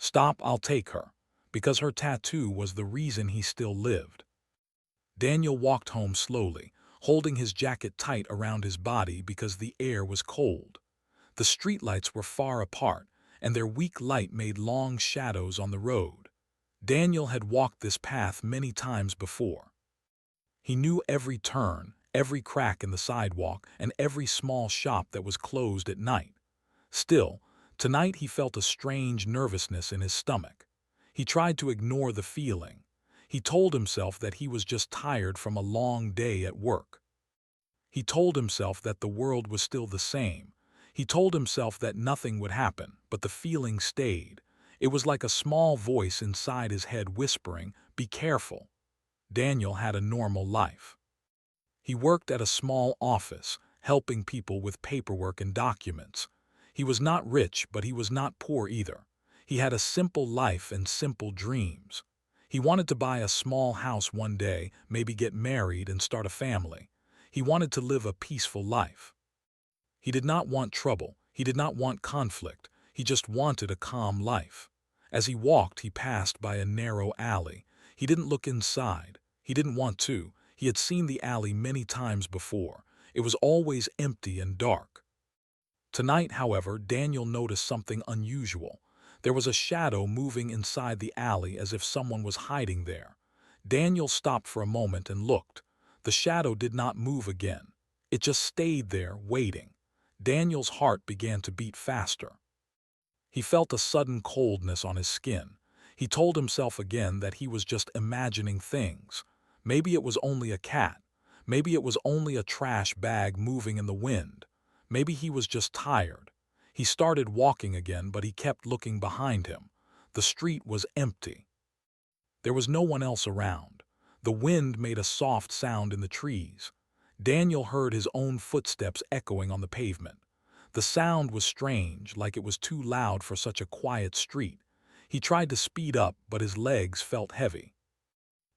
"Stop, I'll take her," because her tattoo was the reason he still lived. Daniel walked home slowly, holding his jacket tight around his body because the air was cold. The streetlights were far apart, and their weak light made long shadows on the road. Daniel had walked this path many times before. He knew every turn, every crack in the sidewalk, and every small shop that was closed at night. Still, tonight he felt a strange nervousness in his stomach. He tried to ignore the feeling. He told himself that he was just tired from a long day at work. He told himself that the world was still the same. He told himself that nothing would happen, but the feeling stayed. It was like a small voice inside his head whispering, "Be careful." Daniel had a normal life. He worked at a small office, helping people with paperwork and documents. He was not rich, but he was not poor either. He had a simple life and simple dreams. He wanted to buy a small house one day, maybe get married and start a family. He wanted to live a peaceful life. He did not want trouble. He did not want conflict. He just wanted a calm life. As he walked, he passed by a narrow alley. He didn't look inside. He didn't want to. He had seen the alley many times before. It was always empty and dark. Tonight, however, Daniel noticed something unusual. There was a shadow moving inside the alley as if someone was hiding there. Daniel stopped for a moment and looked. The shadow did not move again. It just stayed there, waiting. Daniel's heart began to beat faster. He felt a sudden coldness on his skin. He told himself again that he was just imagining things. Maybe it was only a cat. Maybe it was only a trash bag moving in the wind. Maybe he was just tired. He started walking again, but he kept looking behind him. The street was empty. There was no one else around. The wind made a soft sound in the trees. Daniel heard his own footsteps echoing on the pavement. The sound was strange, like it was too loud for such a quiet street. He tried to speed up, but his legs felt heavy.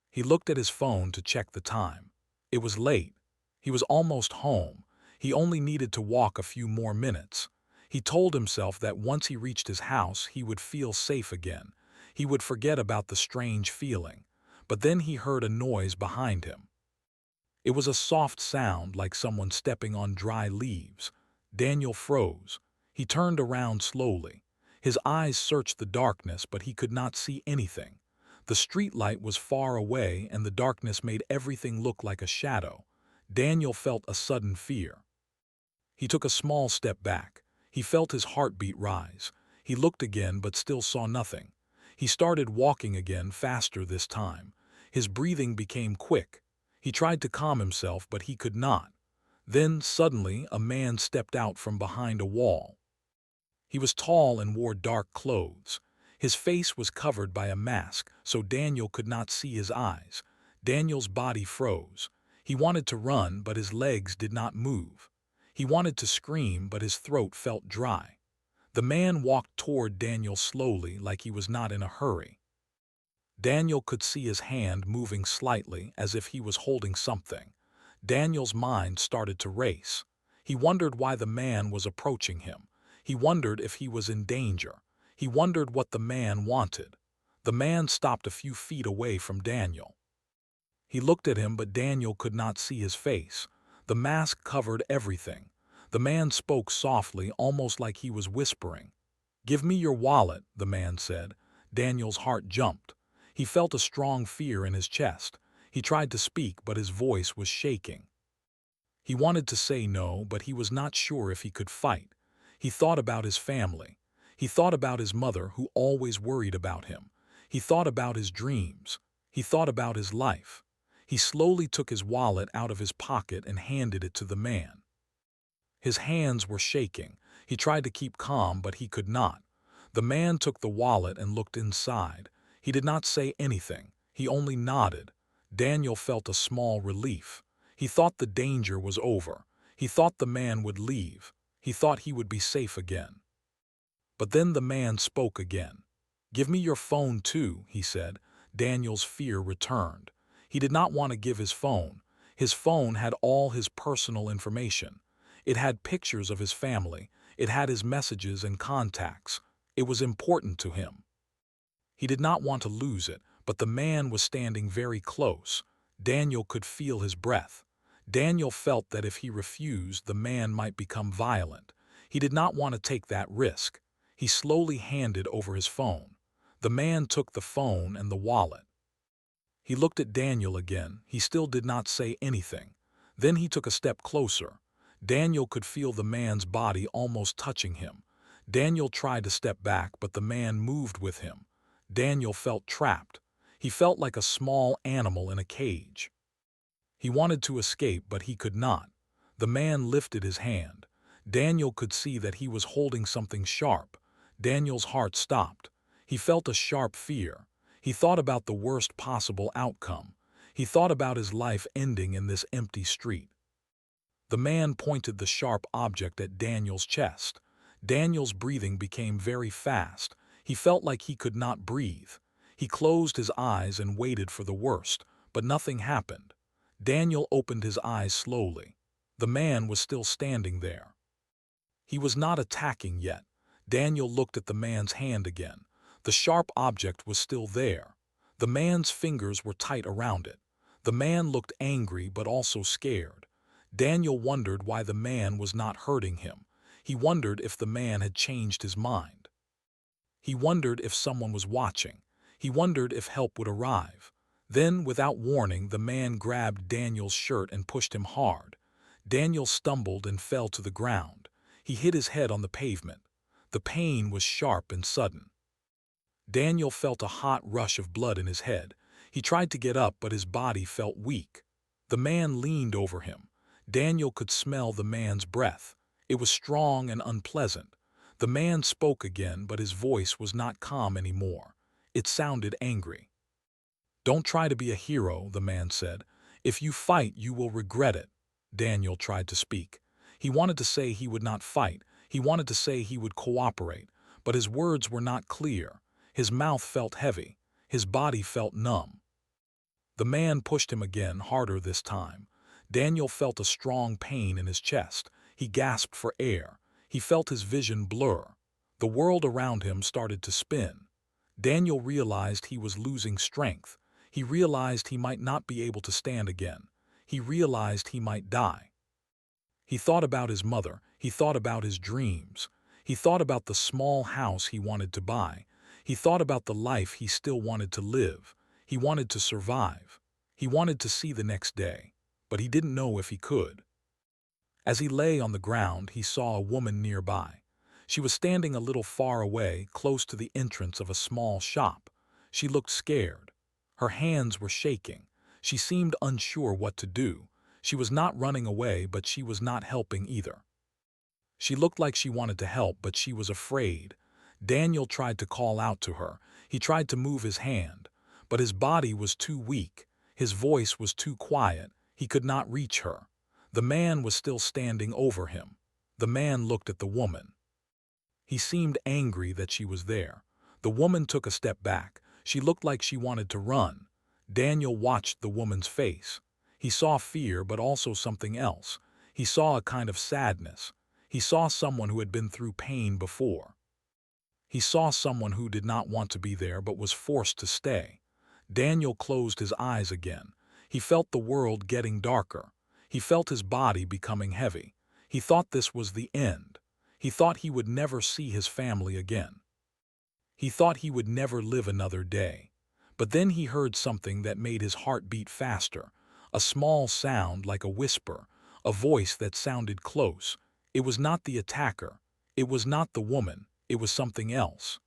He looked at his phone to check the time. It was late. He was almost home. He only needed to walk a few more minutes. He told himself that once he reached his house, he would feel safe again. He would forget about the strange feeling. But then he heard a noise behind him. It was a soft sound like someone stepping on dry leaves. Daniel froze. He turned around slowly. His eyes searched the darkness, but he could not see anything. The streetlight was far away, and the darkness made everything look like a shadow. Daniel felt a sudden fear. He took a small step back. He felt his heartbeat rise. He looked again, but still saw nothing. He started walking again, faster this time. His breathing became quick. He tried to calm himself, but he could not. Then, suddenly, a man stepped out from behind a wall. He was tall and wore dark clothes. His face was covered by a mask, so Daniel could not see his eyes. Daniel's body froze. He wanted to run, but his legs did not move. He wanted to scream, but his throat felt dry. The man walked toward Daniel slowly, like he was not in a hurry. Daniel could see his hand moving slightly, as if he was holding something. Daniel's mind started to race. He wondered why the man was approaching him. He wondered if he was in danger. He wondered what the man wanted. The man stopped a few feet away from Daniel. He looked at him, but Daniel could not see his face. The mask covered everything. The man spoke softly, almost like he was whispering. "Give me your wallet," the man said. Daniel's heart jumped. He felt a strong fear in his chest. He tried to speak, but his voice was shaking. He wanted to say no, but he was not sure if he could fight. He thought about his family. He thought about his mother, who always worried about him. He thought about his dreams. He thought about his life. He slowly took his wallet out of his pocket and handed it to the man. His hands were shaking. He tried to keep calm, but he could not. The man took the wallet and looked inside. He did not say anything. He only nodded. Daniel felt a small relief. He thought the danger was over. He thought the man would leave. He thought he would be safe again. But then the man spoke again. "Give me your phone too," he said. Daniel's fear returned. He did not want to give his phone. His phone had all his personal information. It had pictures of his family. It had his messages and contacts. It was important to him. He did not want to lose it, but the man was standing very close. Daniel could feel his breath. Daniel felt that if he refused, the man might become violent. He did not want to take that risk. He slowly handed over his phone. The man took the phone and the wallet. He looked at Daniel again. He still did not say anything. Then he took a step closer. Daniel could feel the man's body almost touching him. Daniel tried to step back, but the man moved with him. Daniel felt trapped. He felt like a small animal in a cage. He wanted to escape, but he could not. The man lifted his hand. Daniel could see that he was holding something sharp. Daniel's heart stopped. He felt a sharp fear. He thought about the worst possible outcome. He thought about his life ending in this empty street. The man pointed the sharp object at Daniel's chest. Daniel's breathing became very fast. He felt like he could not breathe. He closed his eyes and waited for the worst, but nothing happened. Daniel opened his eyes slowly. The man was still standing there. He was not attacking yet. Daniel looked at the man's hand again. The sharp object was still there. The man's fingers were tight around it. The man looked angry but also scared. Daniel wondered why the man was not hurting him. He wondered if the man had changed his mind. He wondered if someone was watching. He wondered if help would arrive. Then, without warning, the man grabbed Daniel's shirt and pushed him hard. Daniel stumbled and fell to the ground. He hit his head on the pavement. The pain was sharp and sudden. Daniel felt a hot rush of blood in his head. He tried to get up, but his body felt weak. The man leaned over him. Daniel could smell the man's breath. It was strong and unpleasant. The man spoke again, but his voice was not calm anymore. It sounded angry. "Don't try to be a hero," the man said. "If you fight, you will regret it." Daniel tried to speak. He wanted to say he would not fight. He wanted to say he would cooperate, but his words were not clear. His mouth felt heavy. His body felt numb. The man pushed him again, harder this time. Daniel felt a strong pain in his chest. He gasped for air. He felt his vision blur. The world around him started to spin. Daniel realized he was losing strength. He realized he might not be able to stand again. He realized he might die. He thought about his mother. He thought about his dreams. He thought about the small house he wanted to buy. He thought about the life he still wanted to live. He wanted to survive. He wanted to see the next day, but he didn't know if he could. As he lay on the ground, he saw a woman nearby. She was standing a little far away, close to the entrance of a small shop. She looked scared. Her hands were shaking. She seemed unsure what to do. She was not running away, but she was not helping either. She looked like she wanted to help, but she was afraid. Daniel tried to call out to her. He tried to move his hand, but his body was too weak. His voice was too quiet. He could not reach her. The man was still standing over him. The man looked at the woman. He seemed angry that she was there. The woman took a step back. She looked like she wanted to run. Daniel watched the woman's face. He saw fear, but also something else. He saw a kind of sadness. He saw someone who had been through pain before. He saw someone who did not want to be there but was forced to stay. Daniel closed his eyes again. He felt the world getting darker. He felt his body becoming heavy. He thought this was the end. He thought he would never see his family again. He thought he would never live another day. But then he heard something that made his heart beat faster. A small sound like a whisper, a voice that sounded close. It was not the attacker. It was not the woman. It was something else.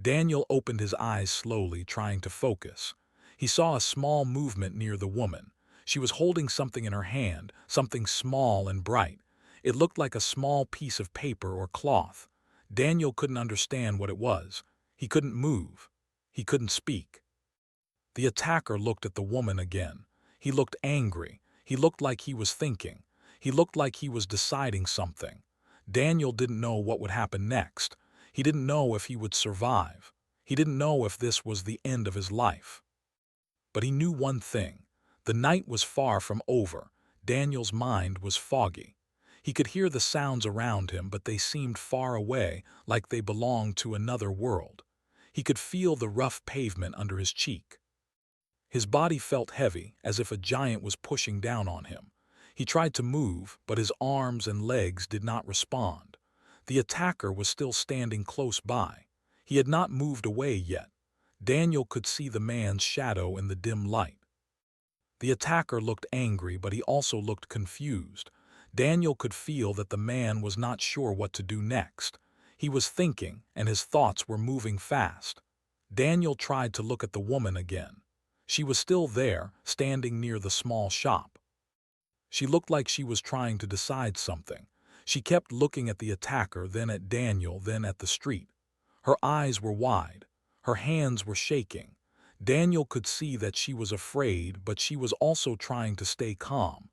Daniel opened his eyes slowly, trying to focus. He saw a small movement near the woman. She was holding something in her hand, something small and bright. It looked like a small piece of paper or cloth. Daniel couldn't understand what it was. He couldn't move. He couldn't speak. The attacker looked at the woman again. He looked angry. He looked like he was thinking. He looked like he was deciding something. Daniel didn't know what would happen next. He didn't know if he would survive. He didn't know if this was the end of his life. But he knew one thing. The night was far from over. Daniel's mind was foggy. He could hear the sounds around him, but they seemed far away, like they belonged to another world. He could feel the rough pavement under his cheek. His body felt heavy, as if a giant was pushing down on him. He tried to move, but his arms and legs did not respond. The attacker was still standing close by. He had not moved away yet. Daniel could see the man's shadow in the dim light. The attacker looked angry, but he also looked confused. Daniel could feel that the man was not sure what to do next. He was thinking, and his thoughts were moving fast. Daniel tried to look at the woman again. She was still there, standing near the small shop. She looked like she was trying to decide something. She kept looking at the attacker, then at Daniel, then at the street. Her eyes were wide. Her hands were shaking. Daniel could see that she was afraid, but she was also trying to stay calm.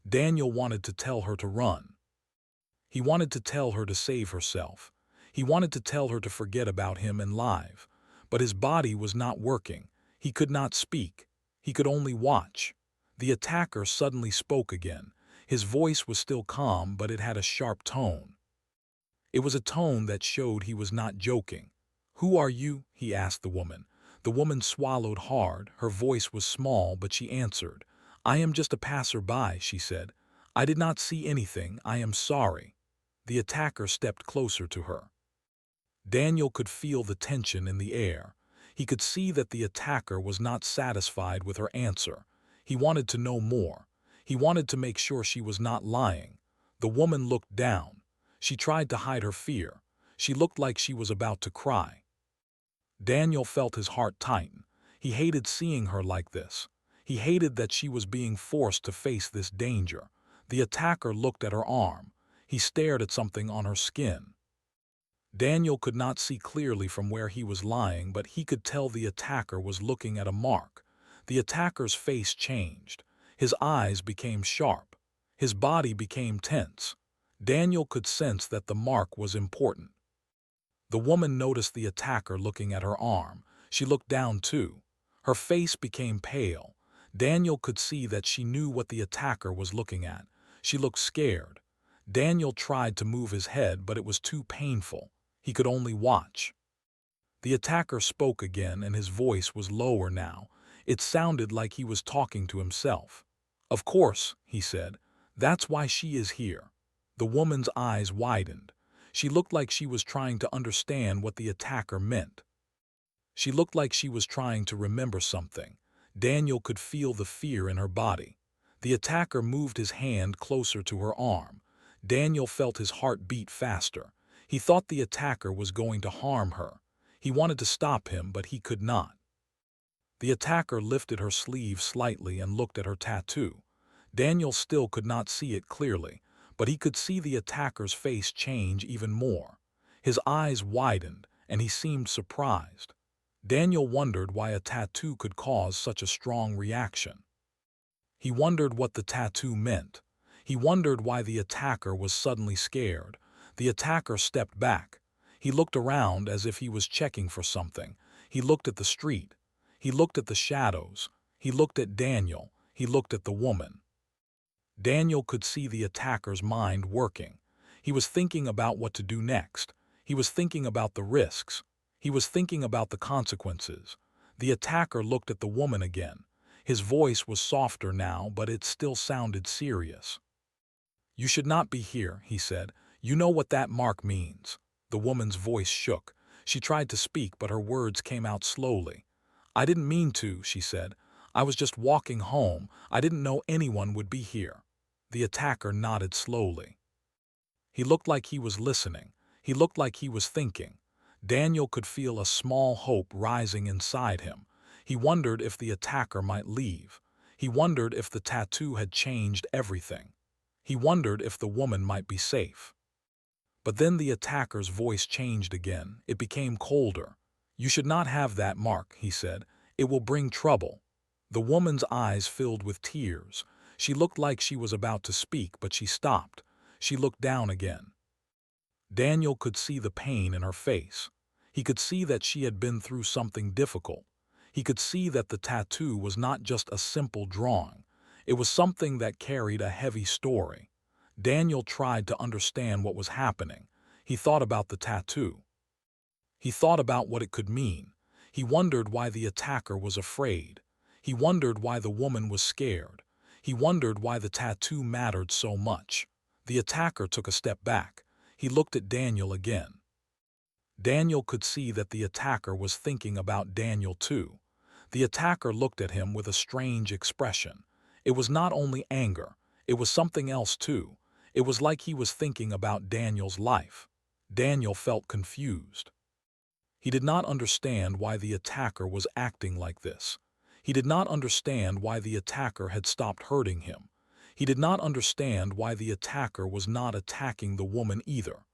Daniel wanted to tell her to run. He wanted to tell her to save herself. He wanted to tell her to forget about him and live. But his body was not working. He could not speak. He could only watch. The attacker suddenly spoke again. His voice was still calm, but it had a sharp tone. It was a tone that showed he was not joking. "Who are you?" he asked the woman. The woman swallowed hard. Her voice was small, but she answered. "I am just a passerby," she said. "I did not see anything. I am sorry." The attacker stepped closer to her. Daniel could feel the tension in the air. He could see that the attacker was not satisfied with her answer. He wanted to know more. He wanted to make sure she was not lying. The woman looked down. She tried to hide her fear. She looked like she was about to cry. Daniel felt his heart tighten. He hated seeing her like this. He hated that she was being forced to face this danger. The attacker looked at her arm. He stared at something on her skin. Daniel could not see clearly from where he was lying, but he could tell the attacker was looking at a mark. The attacker's face changed. His eyes became sharp. His body became tense. Daniel could sense that the mark was important. The woman noticed the attacker looking at her arm. She looked down too. Her face became pale. Daniel could see that she knew what the attacker was looking at. She looked scared. Daniel tried to move his head, but it was too painful. He could only watch. The attacker spoke again, and his voice was lower now. It sounded like he was talking to himself. "Of course," he said. "That's why she is here." The woman's eyes widened. She looked like she was trying to understand what the attacker meant. She looked like she was trying to remember something. Daniel could feel the fear in her body. The attacker moved his hand closer to her arm. Daniel felt his heart beat faster. He thought the attacker was going to harm her. He wanted to stop him, but he could not. The attacker lifted her sleeve slightly and looked at her tattoo. Daniel still could not see it clearly, but he could see the attacker's face change even more. His eyes widened, and he seemed surprised. Daniel wondered why a tattoo could cause such a strong reaction. He wondered what the tattoo meant. He wondered why the attacker was suddenly scared. The attacker stepped back. He looked around as if he was checking for something. He looked at the street. He looked at the shadows. He looked at Daniel. He looked at the woman. Daniel could see the attacker's mind working. He was thinking about what to do next. He was thinking about the risks. He was thinking about the consequences. The attacker looked at the woman again. His voice was softer now, but it still sounded serious. "You should not be here," he said. "You know what that mark means." The woman's voice shook. She tried to speak, but her words came out slowly. "I didn't mean to," she said. "I was just walking home. I didn't know anyone would be here." The attacker nodded slowly. He looked like he was listening. He looked like he was thinking. Daniel could feel a small hope rising inside him. He wondered if the attacker might leave. He wondered if the tattoo had changed everything. He wondered if the woman might be safe. But then the attacker's voice changed again. It became colder. "You should not have that mark," he said. "It will bring trouble." The woman's eyes filled with tears. She looked like she was about to speak, but she stopped. She looked down again. Daniel could see the pain in her face. He could see that she had been through something difficult. He could see that the tattoo was not just a simple drawing. It was something that carried a heavy story. Daniel tried to understand what was happening. He thought about the tattoo. He thought about what it could mean. He wondered why the attacker was afraid. He wondered why the woman was scared. He wondered why the tattoo mattered so much. The attacker took a step back. He looked at Daniel again. Daniel could see that the attacker was thinking about Daniel too. The attacker looked at him with a strange expression. It was not only anger, it was something else too. It was like he was thinking about Daniel's life. Daniel felt confused. He did not understand why the attacker was acting like this. He did not understand why the attacker had stopped hurting him. He did not understand why the attacker was not attacking the woman either.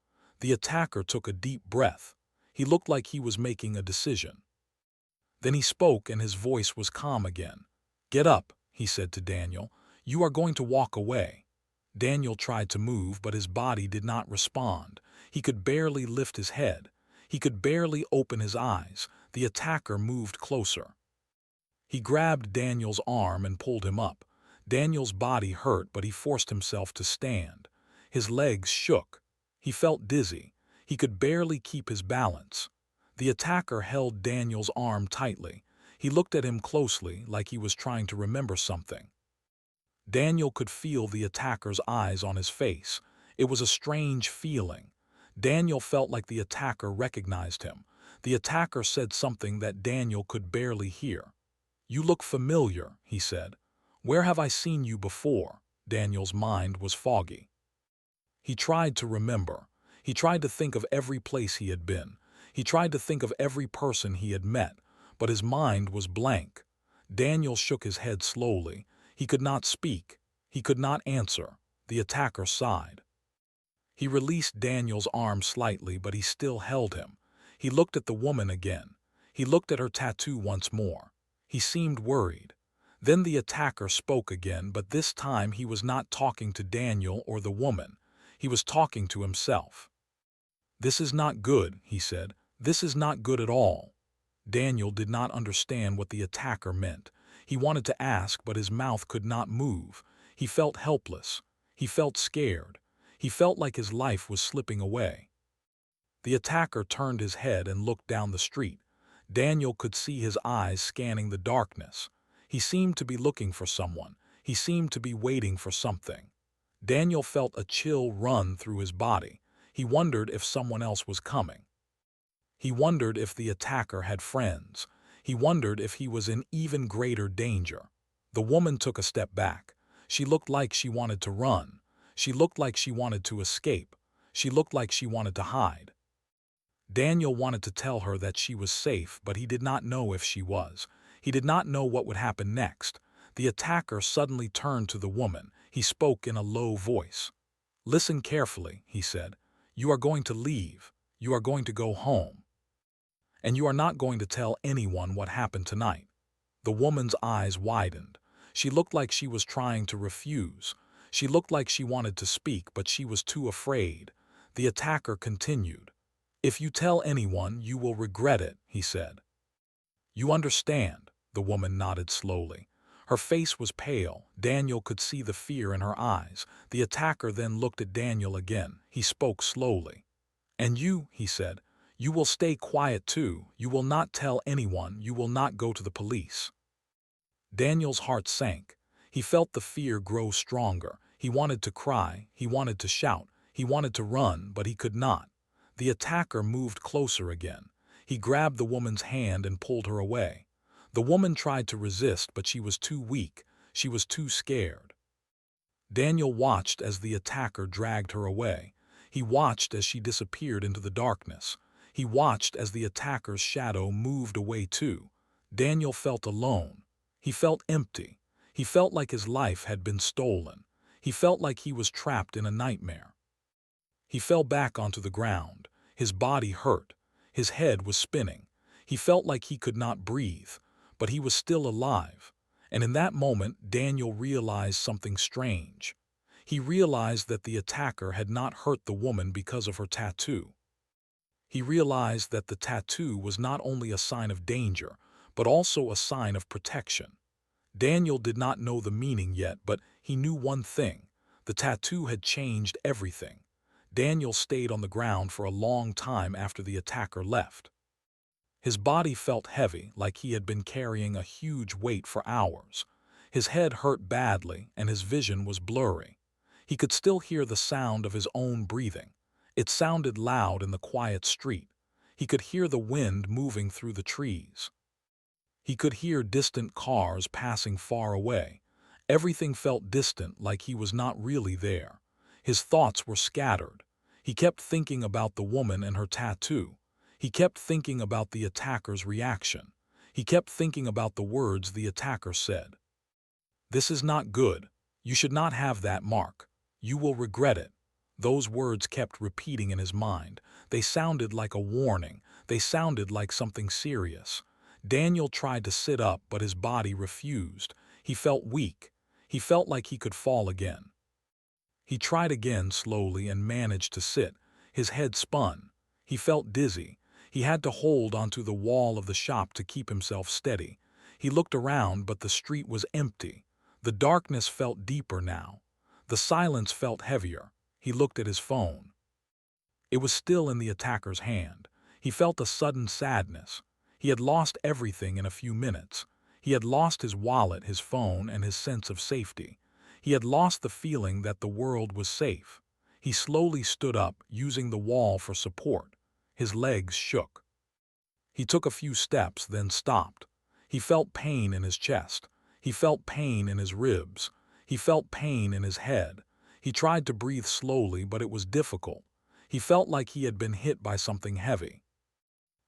The attacker took a deep breath. He looked like he was making a decision. Then he spoke and his voice was calm again. "Get up," he said to Daniel. "You are going to walk away." Daniel tried to move, but his body did not respond. He could barely lift his head. He could barely open his eyes. The attacker moved closer. He grabbed Daniel's arm and pulled him up. Daniel's body hurt, but he forced himself to stand. His legs shook. He felt dizzy. He could barely keep his balance. The attacker held Daniel's arm tightly. He looked at him closely, like he was trying to remember something. Daniel could feel the attacker's eyes on his face. It was a strange feeling. Daniel felt like the attacker recognized him. The attacker said something that Daniel could barely hear. "You look familiar," he said. "Where have I seen you before?" Daniel's mind was foggy. He tried to remember. He tried to think of every place he had been. He tried to think of every person he had met, but his mind was blank. Daniel shook his head slowly. He could not speak. He could not answer. The attacker sighed. He released Daniel's arm slightly, but he still held him. He looked at the woman again. He looked at her tattoo once more. He seemed worried. Then the attacker spoke again, but this time he was not talking to Daniel or the woman. He was talking to himself. "This is not good," he said. "This is not good at all." Daniel did not understand what the attacker meant. He wanted to ask, but his mouth could not move. He felt helpless. He felt scared. He felt like his life was slipping away. The attacker turned his head and looked down the street. Daniel could see his eyes scanning the darkness. He seemed to be looking for someone. He seemed to be waiting for something. Daniel felt a chill run through his body. He wondered if someone else was coming. He wondered if the attacker had friends. He wondered if he was in even greater danger. The woman took a step back. She looked like she wanted to run. She looked like she wanted to escape. She looked like she wanted to hide. Daniel wanted to tell her that she was safe, but he did not know if she was. He did not know what would happen next. The attacker suddenly turned to the woman. He spoke in a low voice. "Listen carefully," he said. "You are going to leave. You are going to go home. And you are not going to tell anyone what happened tonight." The woman's eyes widened. She looked like she was trying to refuse. She looked like she wanted to speak, but she was too afraid. The attacker continued. "If you tell anyone, you will regret it," he said. "You understand?" The woman nodded slowly. Her face was pale. Daniel could see the fear in her eyes. The attacker then looked at Daniel again. He spoke slowly. "And you," he said, "you will stay quiet too. You will not tell anyone. You will not go to the police." Daniel's heart sank. He felt the fear grow stronger. He wanted to cry. He wanted to shout. He wanted to run, but he could not. The attacker moved closer again. He grabbed the woman's hand and pulled her away. The woman tried to resist, but she was too weak. She was too scared. Daniel watched as the attacker dragged her away. He watched as she disappeared into the darkness. He watched as the attacker's shadow moved away too. Daniel felt alone. He felt empty. He felt like his life had been stolen. He felt like he was trapped in a nightmare. He fell back onto the ground. His body hurt. His head was spinning. He felt like he could not breathe, but he was still alive. And in that moment, Daniel realized something strange. He realized that the attacker had not hurt the woman because of her tattoo. He realized that the tattoo was not only a sign of danger, but also a sign of protection. Daniel did not know the meaning yet, but he knew one thing. The tattoo had changed everything. Daniel stayed on the ground for a long time after the attacker left. His body felt heavy, like he had been carrying a huge weight for hours. His head hurt badly, and his vision was blurry. He could still hear the sound of his own breathing. It sounded loud in the quiet street. He could hear the wind moving through the trees. He could hear distant cars passing far away. Everything felt distant, like he was not really there. His thoughts were scattered. He kept thinking about the woman and her tattoo. He kept thinking about the attacker's reaction. He kept thinking about the words the attacker said. "This is not good. You should not have that mark. You will regret it." Those words kept repeating in his mind. They sounded like a warning. They sounded like something serious. Daniel tried to sit up, but his body refused. He felt weak. He felt like he could fall again. He tried again slowly and managed to sit. His head spun. He felt dizzy. He had to hold onto the wall of the shop to keep himself steady. He looked around, but the street was empty. The darkness felt deeper now. The silence felt heavier. He looked at his phone. It was still in the attacker's hand. He felt a sudden sadness. He had lost everything in a few minutes. He had lost his wallet, his phone, and his sense of safety. He had lost the feeling that the world was safe. He slowly stood up, using the wall for support. His legs shook. He took a few steps, then stopped. He felt pain in his chest. He felt pain in his ribs. He felt pain in his head. He tried to breathe slowly, but it was difficult. He felt like he had been hit by something heavy.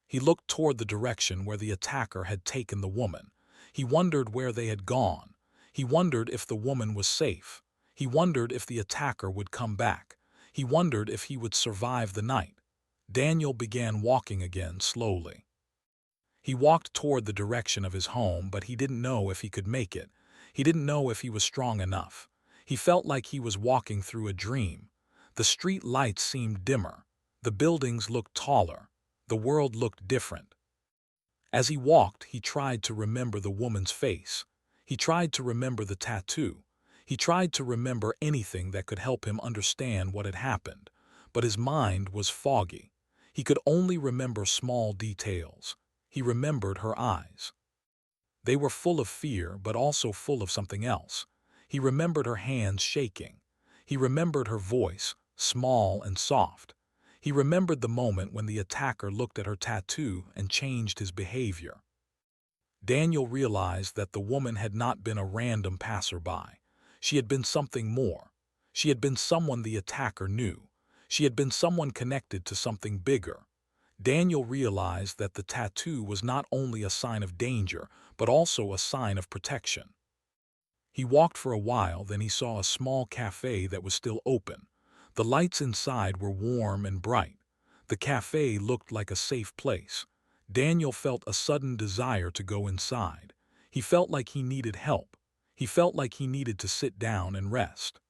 He looked toward the direction where the attacker had taken the woman. He wondered where they had gone. He wondered if the woman was safe. He wondered if the attacker would come back. He wondered if he would survive the night. Daniel began walking again, slowly. He walked toward the direction of his home, but he didn't know if he could make it. He didn't know if he was strong enough. He felt like he was walking through a dream. The street lights seemed dimmer. The buildings looked taller. The world looked different. As he walked, he tried to remember the woman's face. He tried to remember the tattoo. He tried to remember anything that could help him understand what had happened. But his mind was foggy. He could only remember small details. He remembered her eyes. They were full of fear, but also full of something else. He remembered her hands shaking. He remembered her voice, small and soft. He remembered the moment when the attacker looked at her tattoo and changed his behavior. Daniel realized that the woman had not been a random passerby. She had been something more. She had been someone the attacker knew. She had been someone connected to something bigger. Daniel realized that the tattoo was not only a sign of danger, but also a sign of protection. He walked for a while, then he saw a small cafe that was still open. The lights inside were warm and bright. The cafe looked like a safe place. Daniel felt a sudden desire to go inside. He felt like he needed help. He felt like he needed to sit down and rest.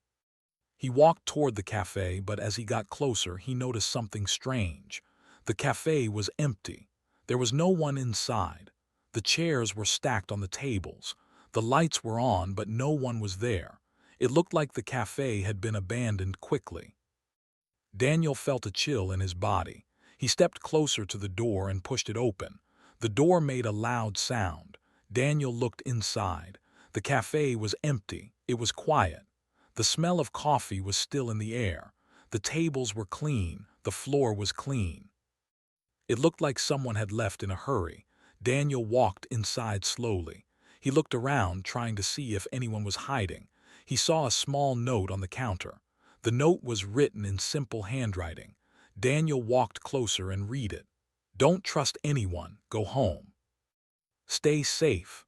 He walked toward the cafe, but as he got closer, he noticed something strange. The cafe was empty. There was no one inside. The chairs were stacked on the tables. The lights were on, but no one was there. It looked like the cafe had been abandoned quickly. Daniel felt a chill in his body. He stepped closer to the door and pushed it open. The door made a loud sound. Daniel looked inside. The cafe was empty. It was quiet. The smell of coffee was still in the air. The tables were clean. The floor was clean. It looked like someone had left in a hurry. Daniel walked inside slowly. He looked around, trying to see if anyone was hiding. He saw a small note on the counter. The note was written in simple handwriting. Daniel walked closer and read it. "Don't trust anyone. Go home. Stay safe."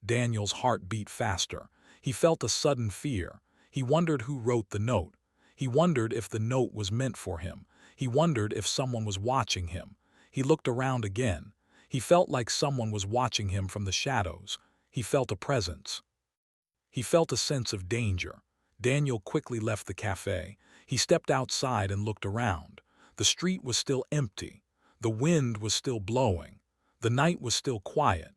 Daniel's heart beat faster. He felt a sudden fear. He wondered who wrote the note. He wondered if the note was meant for him. He wondered if someone was watching him. He looked around again. He felt like someone was watching him from the shadows. He felt a presence. He felt a sense of danger. Daniel quickly left the cafe. He stepped outside and looked around. The street was still empty. The wind was still blowing. The night was still quiet.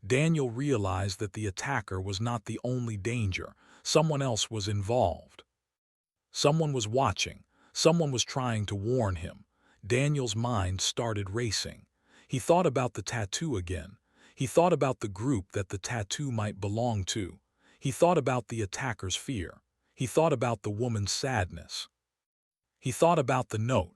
Daniel realized that the attacker was not the only danger. Someone else was involved. Someone was watching. Someone was trying to warn him. Daniel's mind started racing. He thought about the tattoo again. He thought about the group that the tattoo might belong to. He thought about the attacker's fear. He thought about the woman's sadness. He thought about the note.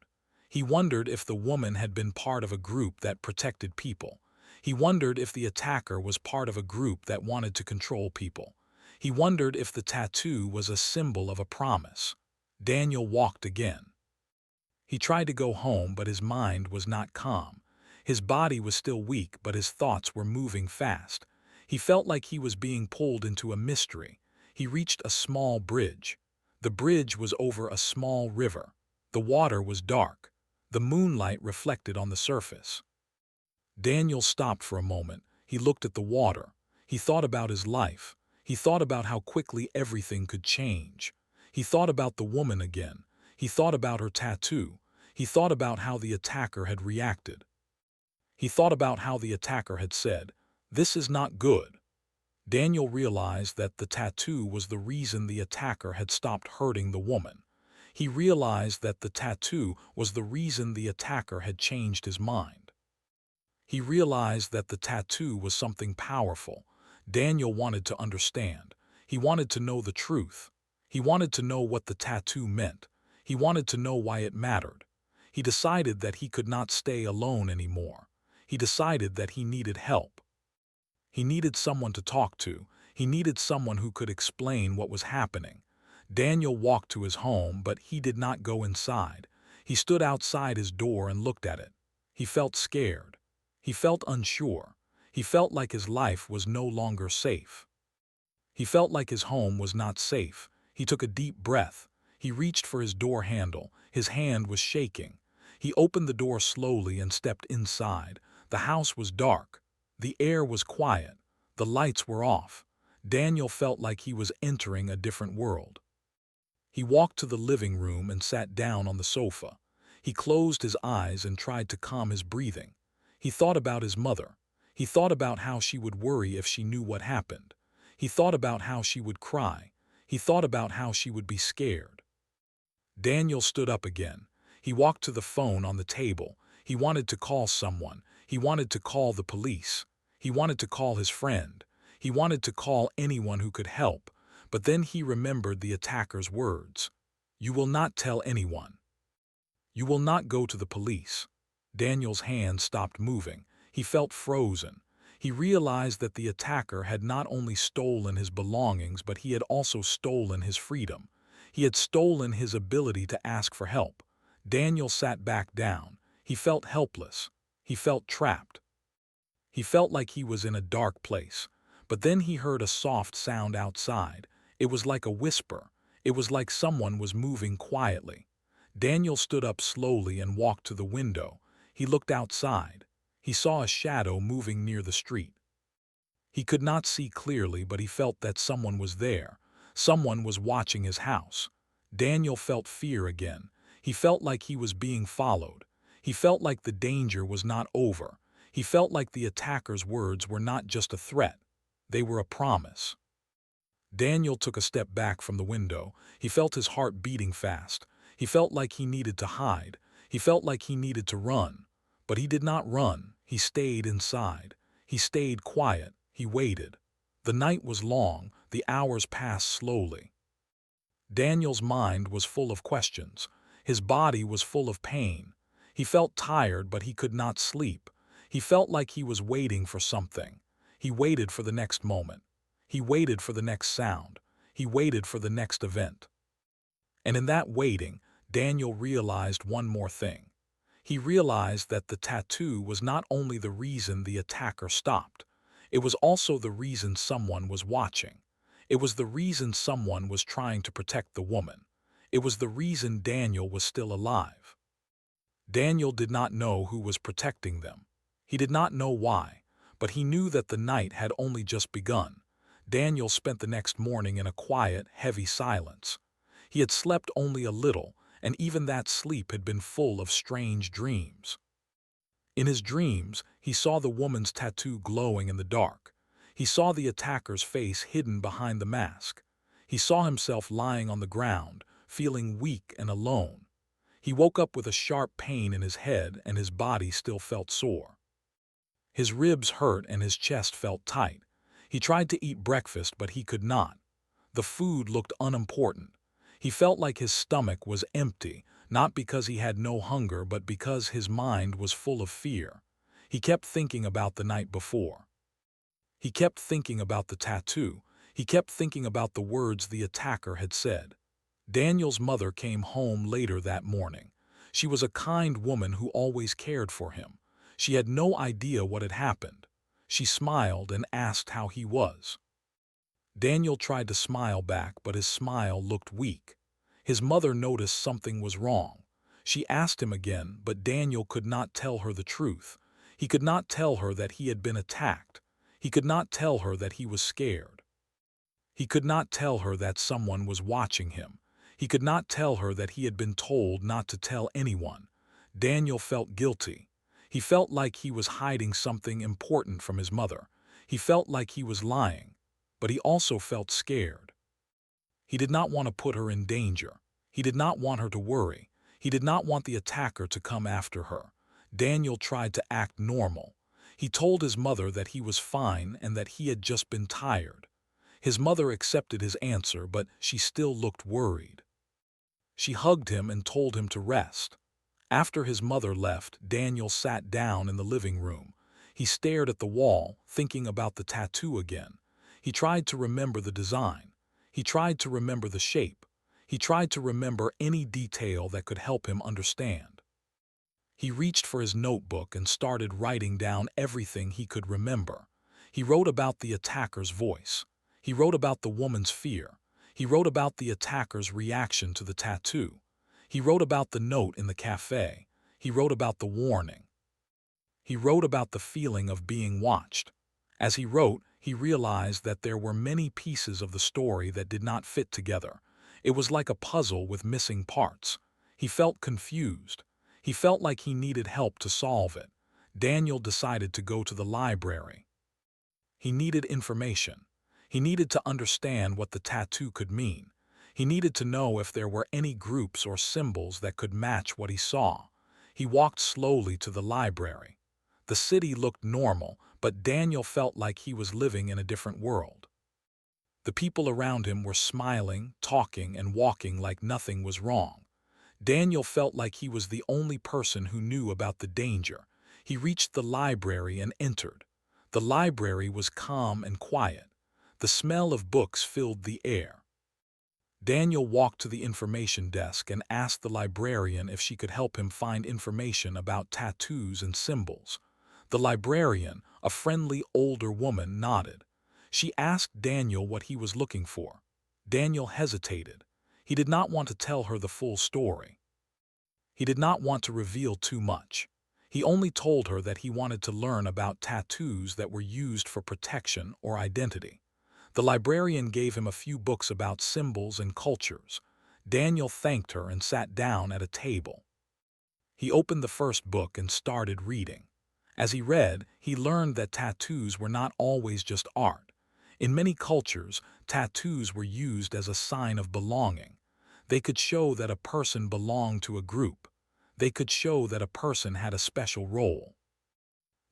He wondered if the woman had been part of a group that protected people. He wondered if the attacker was part of a group that wanted to control people. He wondered if the tattoo was a symbol of a promise. Daniel walked again. He tried to go home, but his mind was not calm. His body was still weak, but his thoughts were moving fast. He felt like he was being pulled into a mystery. He reached a small bridge. The bridge was over a small river. The water was dark. The moonlight reflected on the surface. Daniel stopped for a moment. He looked at the water. He thought about his life. He thought about how quickly everything could change. He thought about the woman again. He thought about her tattoo. He thought about how the attacker had reacted. He thought about how the attacker had said, "This is not good." Daniel realized that the tattoo was the reason the attacker had stopped hurting the woman. He realized that the tattoo was the reason the attacker had changed his mind. He realized that the tattoo was something powerful. Daniel wanted to understand. He wanted to know the truth. He wanted to know what the tattoo meant. He wanted to know why it mattered. He decided that he could not stay alone anymore. He decided that he needed help. He needed someone to talk to. He needed someone who could explain what was happening. Daniel walked to his home, but he did not go inside. He stood outside his door and looked at it. He felt scared. He felt unsure. He felt like his life was no longer safe. He felt like his home was not safe. He took a deep breath. He reached for his door handle. His hand was shaking. He opened the door slowly and stepped inside. The house was dark. The air was quiet. The lights were off. Daniel felt like he was entering a different world. He walked to the living room and sat down on the sofa. He closed his eyes and tried to calm his breathing. He thought about his mother. He thought about how she would worry if she knew what happened. He thought about how she would cry. He thought about how she would be scared. Daniel stood up again. He walked to the phone on the table. He wanted to call someone. He wanted to call the police. He wanted to call his friend. He wanted to call anyone who could help. But then he remembered the attacker's words. "You will not tell anyone. You will not go to the police." Daniel's hand stopped moving. He felt frozen. He realized that the attacker had not only stolen his belongings, but he had also stolen his freedom. He had stolen his ability to ask for help. Daniel sat back down. He felt helpless. He felt trapped. He felt like he was in a dark place. But then he heard a soft sound outside. It was like a whisper. It was like someone was moving quietly. Daniel stood up slowly and walked to the window. He looked outside. He saw a shadow moving near the street. He could not see clearly, but he felt that someone was there. Someone was watching his house. Daniel felt fear again. He felt like he was being followed. He felt like the danger was not over. He felt like the attacker's words were not just a threat. They were a promise. Daniel took a step back from the window. He felt his heart beating fast. He felt like he needed to hide. He felt like he needed to run. But he did not run. He stayed inside. He stayed quiet. He waited. The night was long. The hours passed slowly. Daniel's mind was full of questions. His body was full of pain. He felt tired, but he could not sleep. He felt like he was waiting for something. He waited for the next moment. He waited for the next sound. He waited for the next event. And in that waiting, Daniel realized one more thing. He realized that the tattoo was not only the reason the attacker stopped. It was also the reason someone was watching. It was the reason someone was trying to protect the woman. It was the reason Daniel was still alive. Daniel did not know who was protecting them. He did not know why, but he knew that the night had only just begun. Daniel spent the next morning in a quiet, heavy silence. He had slept only a little, and even that sleep had been full of strange dreams. In his dreams, he saw the woman's tattoo glowing in the dark. He saw the attacker's face hidden behind the mask. He saw himself lying on the ground, feeling weak and alone. He woke up with a sharp pain in his head, and his body still felt sore. His ribs hurt and his chest felt tight. He tried to eat breakfast, but he could not. The food looked unimportant. He felt like his stomach was empty, not because he had no hunger, but because his mind was full of fear. He kept thinking about the night before. He kept thinking about the tattoo. He kept thinking about the words the attacker had said. Daniel's mother came home later that morning. She was a kind woman who always cared for him. She had no idea what had happened. She smiled and asked how he was. Daniel tried to smile back, but his smile looked weak. His mother noticed something was wrong. She asked him again, but Daniel could not tell her the truth. He could not tell her that he had been attacked. He could not tell her that he was scared. He could not tell her that someone was watching him. He could not tell her that he had been told not to tell anyone. Daniel felt guilty. He felt like he was hiding something important from his mother. He felt like he was lying, but he also felt scared. He did not want to put her in danger. He did not want her to worry. He did not want the attacker to come after her. Daniel tried to act normal. He told his mother that he was fine and that he had just been tired. His mother accepted his answer, but she still looked worried. She hugged him and told him to rest. After his mother left, Daniel sat down in the living room. He stared at the wall, thinking about the tattoo again. He tried to remember the design. He tried to remember the shape. He tried to remember any detail that could help him understand. He reached for his notebook and started writing down everything he could remember. He wrote about the attacker's voice. He wrote about the woman's fear. He wrote about the attacker's reaction to the tattoo. He wrote about the note in the cafe. He wrote about the warning. He wrote about the feeling of being watched. As he wrote, he realized that there were many pieces of the story that did not fit together. It was like a puzzle with missing parts. He felt confused. He felt like he needed help to solve it. Daniel decided to go to the library. He needed information. He needed to understand what the tattoo could mean. He needed to know if there were any groups or symbols that could match what he saw. He walked slowly to the library. The city looked normal, but Daniel felt like he was living in a different world. The people around him were smiling, talking, and walking like nothing was wrong. Daniel felt like he was the only person who knew about the danger. He reached the library and entered. The library was calm and quiet. The smell of books filled the air. Daniel walked to the information desk and asked the librarian if she could help him find information about tattoos and symbols. The librarian, a friendly older woman, nodded. She asked Daniel what he was looking for. Daniel hesitated. He did not want to tell her the full story. He did not want to reveal too much. He only told her that he wanted to learn about tattoos that were used for protection or identity. The librarian gave him a few books about symbols and cultures. Daniel thanked her and sat down at a table. He opened the first book and started reading. As he read, he learned that tattoos were not always just art. In many cultures, tattoos were used as a sign of belonging. They could show that a person belonged to a group. They could show that a person had a special role.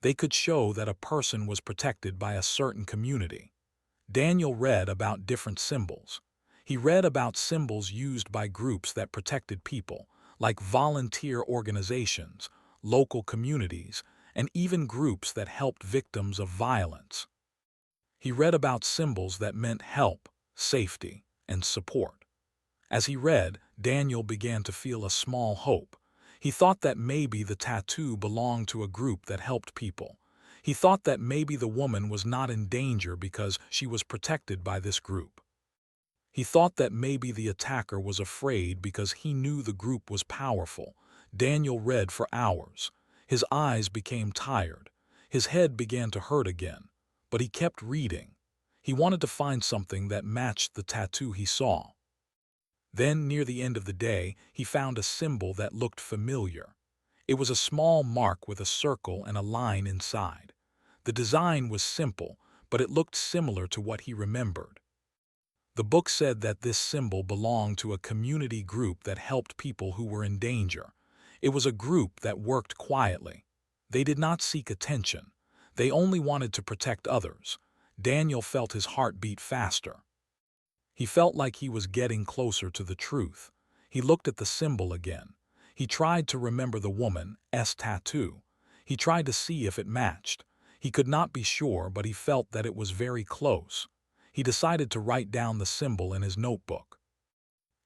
They could show that a person was protected by a certain community. Daniel read about different symbols. He read about symbols used by groups that protected people, like volunteer organizations, local communities, and even groups that helped victims of violence. He read about symbols that meant help, safety, and support. As he read, Daniel began to feel a small hope. He thought that maybe the tattoo belonged to a group that helped people. He thought that maybe the woman was not in danger because she was protected by this group. He thought that maybe the attacker was afraid because he knew the group was powerful. Daniel read for hours. His eyes became tired. His head began to hurt again. But he kept reading. He wanted to find something that matched the tattoo he saw. Then, near the end of the day, he found a symbol that looked familiar. It was a small mark with a circle and a line inside. The design was simple, but it looked similar to what he remembered. The book said that this symbol belonged to a community group that helped people who were in danger. It was a group that worked quietly. They did not seek attention. They only wanted to protect others. Daniel felt his heart beat faster. He felt like he was getting closer to the truth. He looked at the symbol again. He tried to remember the woman's tattoo. He tried to see if it matched. He could not be sure, but he felt that it was very close. He decided to write down the symbol in his notebook.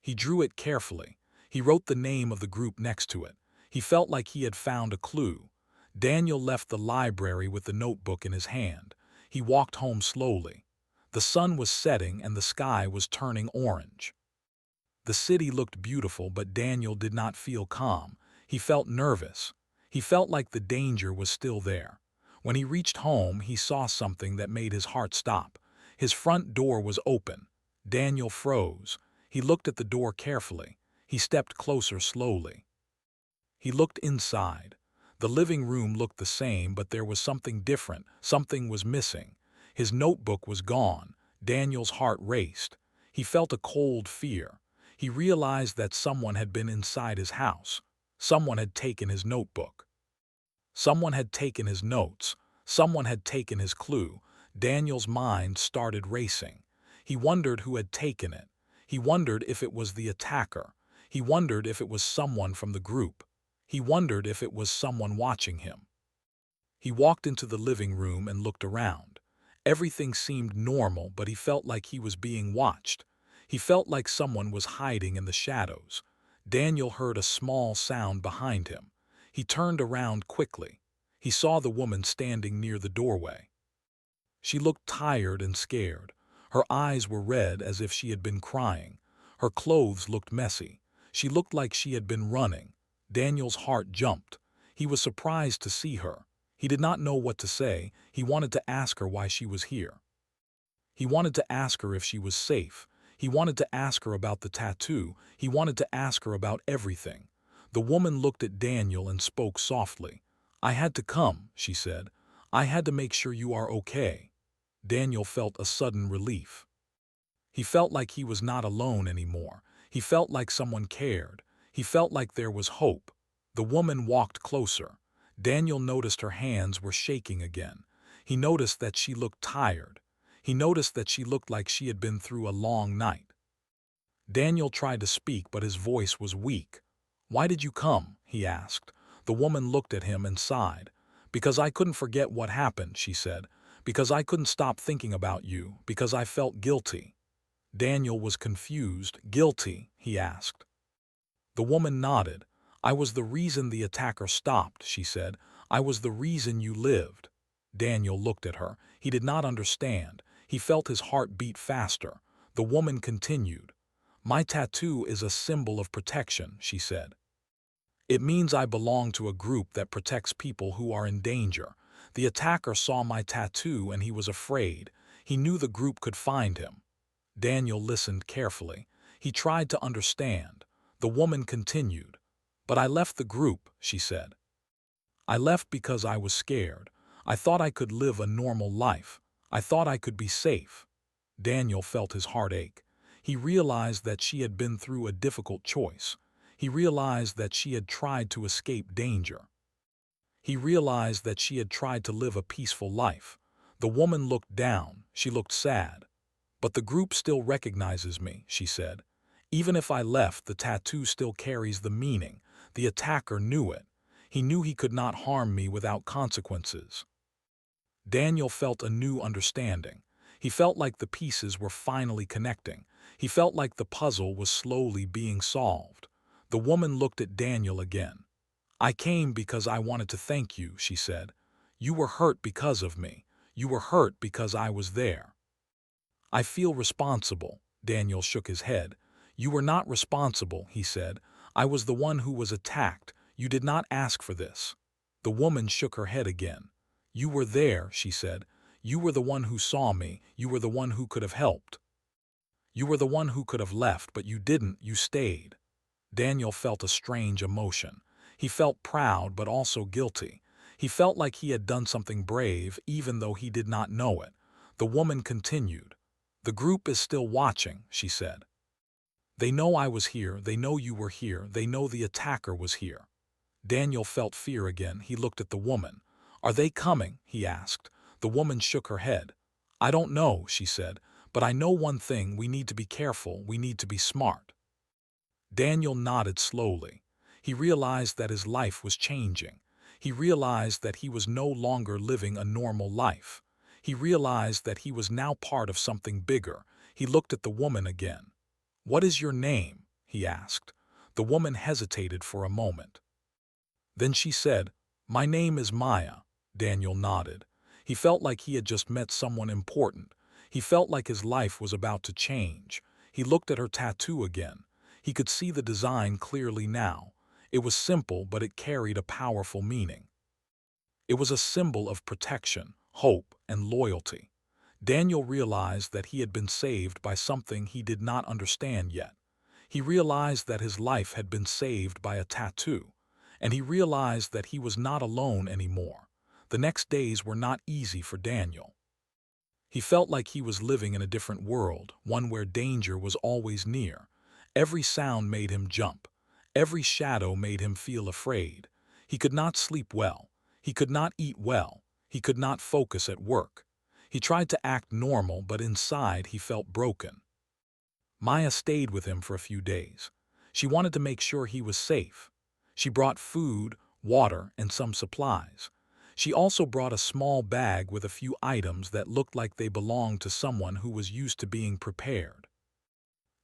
He drew it carefully. He wrote the name of the group next to it. He felt like he had found a clue. Daniel left the library with the notebook in his hand. He walked home slowly. The sun was setting and the sky was turning orange. The city looked beautiful, but Daniel did not feel calm. He felt nervous. He felt like the danger was still there. When he reached home, he saw something that made his heart stop. His front door was open. Daniel froze. He looked at the door carefully. He stepped closer slowly. He looked inside. The living room looked the same, but there was something different. Something was missing. His notebook was gone. Daniel's heart raced. He felt a cold fear. He realized that someone had been inside his house. Someone had taken his notebook. Someone had taken his notes. Someone had taken his clue. Daniel's mind started racing. He wondered who had taken it. He wondered if it was the attacker. He wondered if it was someone from the group. He wondered if it was someone watching him. He walked into the living room and looked around. Everything seemed normal, but he felt like he was being watched. He felt like someone was hiding in the shadows. Daniel heard a small sound behind him. He turned around quickly. He saw the woman standing near the doorway. She looked tired and scared. Her eyes were red as if she had been crying. Her clothes looked messy. She looked like she had been running. Daniel's heart jumped. He was surprised to see her. He did not know what to say. He wanted to ask her why she was here. He wanted to ask her if she was safe. He wanted to ask her about the tattoo. He wanted to ask her about everything. The woman looked at Daniel and spoke softly. "I had to come," she said. "I had to make sure you are okay." Daniel felt a sudden relief. He felt like he was not alone anymore. He felt like someone cared. He felt like there was hope. The woman walked closer. Daniel noticed her hands were shaking again. He noticed that she looked tired. He noticed that she looked like she had been through a long night. Daniel tried to speak, but his voice was weak. "Why did you come?" he asked. The woman looked at him and sighed. "Because I couldn't forget what happened," she said. "Because I couldn't stop thinking about you. Because I felt guilty." Daniel was confused. "Guilty?" he asked. The woman nodded. "I was the reason the attacker stopped," she said. "I was the reason you lived." Daniel looked at her. He did not understand. He felt his heart beat faster. The woman continued. "My tattoo is a symbol of protection," she said. "It means I belong to a group that protects people who are in danger. The attacker saw my tattoo and he was afraid. He knew the group could find him." Daniel listened carefully. He tried to understand. The woman continued. "But I left the group," she said. "I left because I was scared. I thought I could live a normal life. I thought I could be safe." Daniel felt his heart ache. He realized that she had been through a difficult choice. He realized that she had tried to escape danger. He realized that she had tried to live a peaceful life. The woman looked down. She looked sad. "But the group still recognizes me," she said. "Even if I left, the tattoo still carries the meaning. The attacker knew it. He knew he could not harm me without consequences." Daniel felt a new understanding. He felt like the pieces were finally connecting. He felt like the puzzle was slowly being solved. The woman looked at Daniel again. "I came because I wanted to thank you," she said. "You were hurt because of me. You were hurt because I was there." "I feel responsible." Daniel shook his head. "You were not responsible," he said. "I was the one who was attacked. You did not ask for this." The woman shook her head again. "You were there," she said. "You were the one who saw me. You were the one who could have helped. You were the one who could have left, but you didn't. You stayed." Daniel felt a strange emotion. He felt proud but also guilty. He felt like he had done something brave even though he did not know it. The woman continued. "The group is still watching," she said. "They know I was here. They know you were here. They know the attacker was here." Daniel felt fear again. He looked at the woman. "Are they coming?" he asked. The woman shook her head. "I don't know," she said, "but I know one thing: we need to be careful, we need to be smart." Daniel nodded slowly. He realized that his life was changing. He realized that he was no longer living a normal life. He realized that he was now part of something bigger. He looked at the woman again. "What is your name?" he asked. The woman hesitated for a moment. Then she said, "My name is Maya." Daniel nodded. He felt like he had just met someone important. He felt like his life was about to change. He looked at her tattoo again. He could see the design clearly now. It was simple, but it carried a powerful meaning. It was a symbol of protection, hope, and loyalty. Daniel realized that he had been saved by something he did not understand yet. He realized that his life had been saved by a tattoo, and he realized that he was not alone anymore. The next days were not easy for Daniel. He felt like he was living in a different world, one where danger was always near. Every sound made him jump. Every shadow made him feel afraid. He could not sleep well. He could not eat well. He could not focus at work. He tried to act normal, but inside he felt broken. Maya stayed with him for a few days. She wanted to make sure he was safe. She brought food, water, and some supplies. She also brought a small bag with a few items that looked like they belonged to someone who was used to being prepared.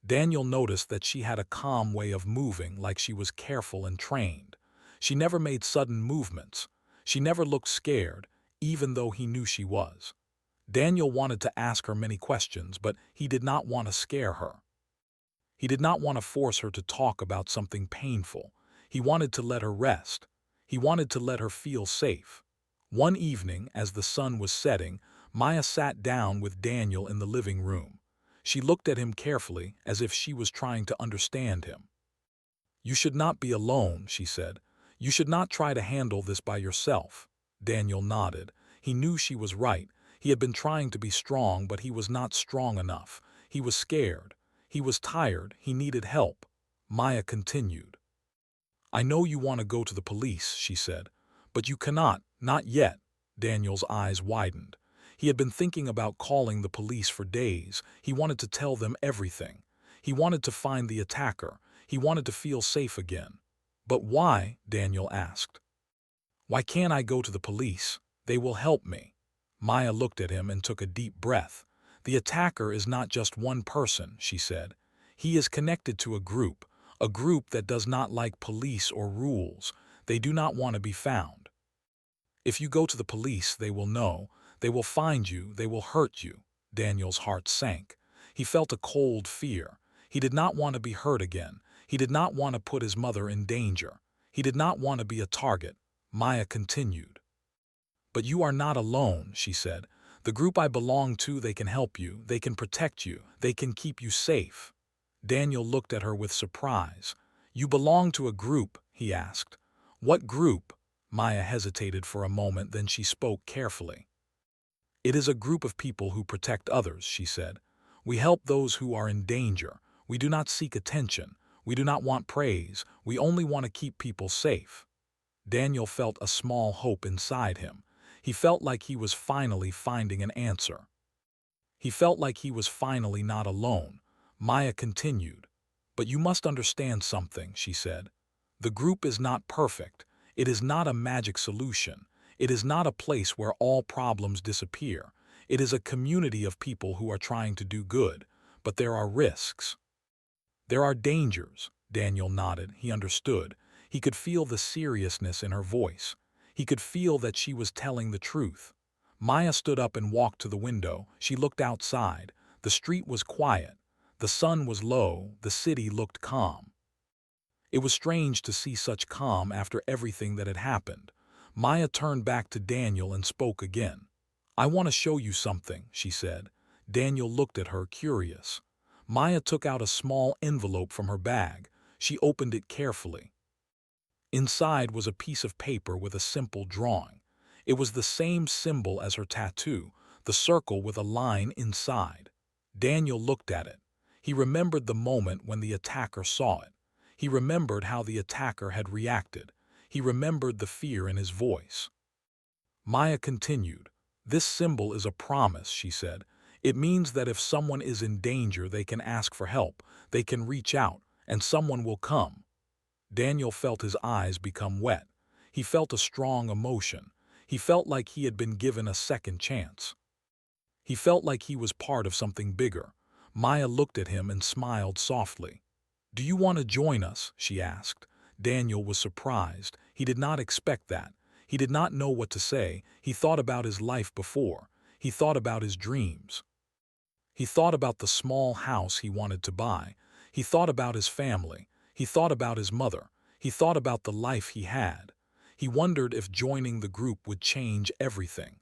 Daniel noticed that she had a calm way of moving, like she was careful and trained. She never made sudden movements. She never looked scared, even though he knew she was. Daniel wanted to ask her many questions, but he did not want to scare her. He did not want to force her to talk about something painful. He wanted to let her rest. He wanted to let her feel safe. One evening, as the sun was setting, Maya sat down with Daniel in the living room. She looked at him carefully, as if she was trying to understand him. "You should not be alone," she said. "You should not try to handle this by yourself." Daniel nodded. He knew she was right. He had been trying to be strong, but he was not strong enough. He was scared. He was tired. He needed help. Maya continued. "I know you want to go to the police," she said, "but you cannot, not yet." Daniel's eyes widened. He had been thinking about calling the police for days. He wanted to tell them everything. He wanted to find the attacker. He wanted to feel safe again. "But why?" Daniel asked. "Why can't I go to the police? They will help me." Maya looked at him and took a deep breath. "The attacker is not just one person," she said. "He is connected to a group that does not like police or rules. They do not want to be found. If you go to the police, they will know. They will find you. They will hurt you." Daniel's heart sank. He felt a cold fear. He did not want to be hurt again. He did not want to put his mother in danger. He did not want to be a target. Maya continued. "But you are not alone," she said. "The group I belong to, they can help you. They can protect you. They can keep you safe." Daniel looked at her with surprise. "You belong to a group?" he asked. "What group?" Maya hesitated for a moment, then she spoke carefully. "It is a group of people who protect others," she said. "We help those who are in danger. We do not seek attention. We do not want praise. We only want to keep people safe." Daniel felt a small hope inside him. He felt like he was finally finding an answer. He felt like he was finally not alone. Maya continued. "But you must understand something," she said. "The group is not perfect. It is not a magic solution. It is not a place where all problems disappear. It is a community of people who are trying to do good. But there are risks. There are dangers." Daniel nodded. He understood. He could feel the seriousness in her voice. He could feel that she was telling the truth. Maya stood up and walked to the window. She looked outside. The street was quiet. The sun was low. The city looked calm. It was strange to see such calm after everything that had happened. Maya turned back to Daniel and spoke again. "I want to show you something," she said. Daniel looked at her, curious. Maya took out a small envelope from her bag. She opened it carefully. Inside was a piece of paper with a simple drawing. It was the same symbol as her tattoo, the circle with a line inside. Daniel looked at it. He remembered the moment when the attacker saw it. He remembered how the attacker had reacted. He remembered the fear in his voice. Maya continued. This symbol is a promise, she said. It means that if someone is in danger, they can ask for help, they can reach out, and someone will come. Daniel felt his eyes become wet. He felt a strong emotion. He felt like he had been given a second chance. He felt like he was part of something bigger. Maya looked at him and smiled softly. Do you want to join us? She asked. Daniel was surprised. He did not expect that. He did not know what to say. He thought about his life before. He thought about his dreams. He thought about the small house he wanted to buy. He thought about his family. He thought about his mother. He thought about the life he had. He wondered if joining the group would change everything.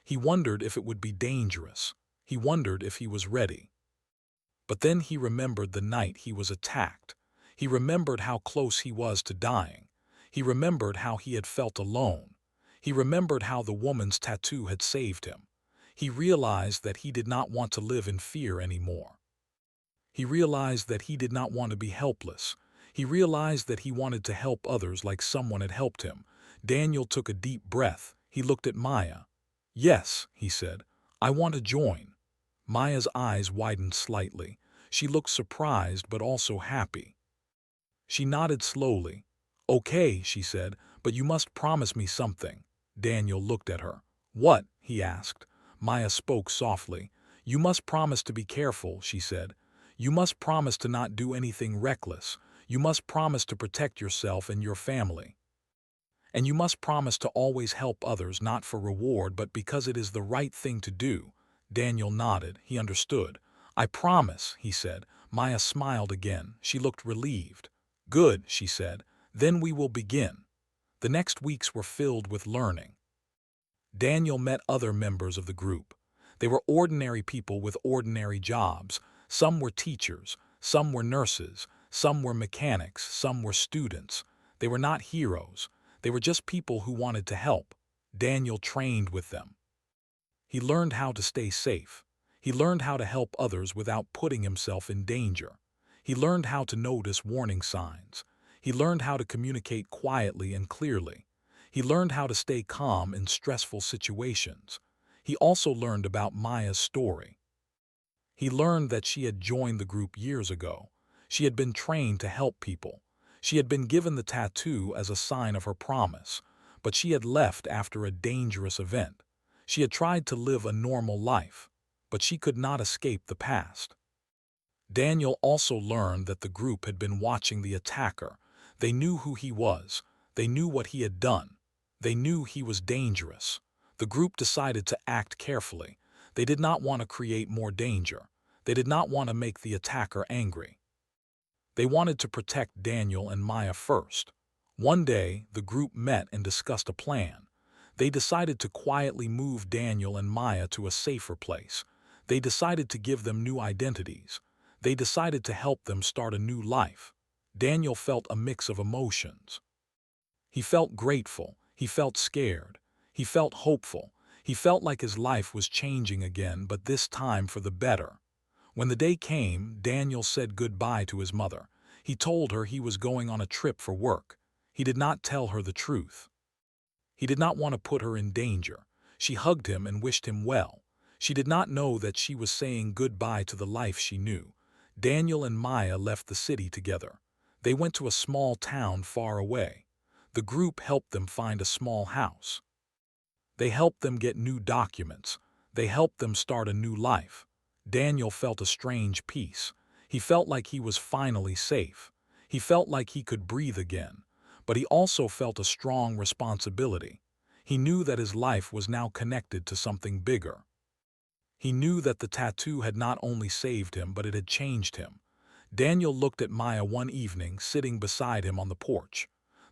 He wondered if it would be dangerous. He wondered if he was ready. But then he remembered the night he was attacked. He remembered how close he was to dying. He remembered how he had felt alone. He remembered how the woman's tattoo had saved him. He realized that he did not want to live in fear anymore. He realized that he did not want to be helpless. He realized that he wanted to help others like someone had helped him. Daniel took a deep breath. He looked at Maya. Yes, he said, I want to join. Maya's eyes widened slightly. She looked surprised but also happy. She nodded slowly. Okay, she said, but you must promise me something. Daniel looked at her. What? He asked. Maya spoke softly. You must promise to be careful, she said. You must promise to not do anything reckless. You must promise to protect yourself and your family. And you must promise to always help others, not for reward, but because it is the right thing to do. Daniel nodded. He understood. I promise, he said. Maya smiled again. She looked relieved. Good, she said. Then we will begin. The next weeks were filled with learning. Daniel met other members of the group. They were ordinary people with ordinary jobs. Some were teachers, some were nurses, some were mechanics, some were students. They were not heroes. They were just people who wanted to help. Daniel trained with them. He learned how to stay safe. He learned how to help others without putting himself in danger. He learned how to notice warning signs. He learned how to communicate quietly and clearly. He learned how to stay calm in stressful situations. He also learned about Maya's story. He learned that she had joined the group years ago. She had been trained to help people. She had been given the tattoo as a sign of her promise, but she had left after a dangerous event. She had tried to live a normal life, but she could not escape the past. Daniel also learned that the group had been watching the attacker. They knew who he was. They knew what he had done. They knew he was dangerous. The group decided to act carefully. They did not want to create more danger. They did not want to make the attacker angry. They wanted to protect Daniel and Maya first. One day, the group met and discussed a plan. They decided to quietly move Daniel and Maya to a safer place. They decided to give them new identities. They decided to help them start a new life. Daniel felt a mix of emotions. He felt grateful. He felt scared. He felt hopeful. He felt like his life was changing again, but this time for the better. When the day came, Daniel said goodbye to his mother. He told her he was going on a trip for work. He did not tell her the truth. He did not want to put her in danger. She hugged him and wished him well. She did not know that she was saying goodbye to the life she knew. Daniel and Maya left the city together. They went to a small town far away. The group helped them find a small house. They helped them get new documents. They helped them start a new life. Daniel felt a strange peace. He felt like he was finally safe. He felt like he could breathe again. But he also felt a strong responsibility. He knew that his life was now connected to something bigger. He knew that the tattoo had not only saved him, but it had changed him. Daniel looked at Maya one evening, sitting beside him on the porch.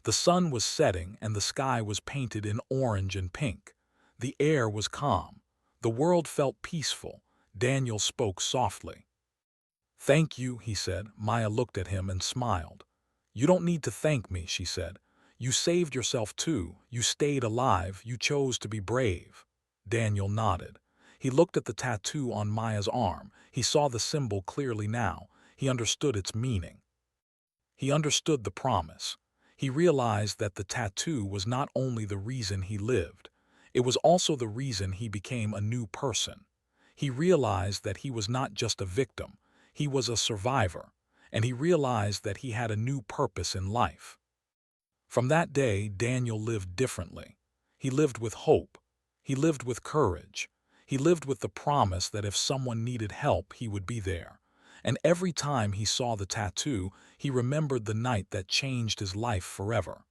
The sun was setting and the sky was painted in orange and pink. The air was calm. The world felt peaceful. Daniel spoke softly. Thank you, he said. Maya looked at him and smiled. You don't need to thank me, she said. You saved yourself too. You stayed alive. You chose to be brave. Daniel nodded. He looked at the tattoo on Maya's arm. He saw the symbol clearly now. He understood its meaning. He understood the promise. He realized that the tattoo was not only the reason he lived. It was also the reason he became a new person. He realized that he was not just a victim, he was a survivor, and he realized that he had a new purpose in life. From that day, Daniel lived differently. He lived with hope. He lived with courage. He lived with the promise that if someone needed help, he would be there. And every time he saw the tattoo, he remembered the night that changed his life forever.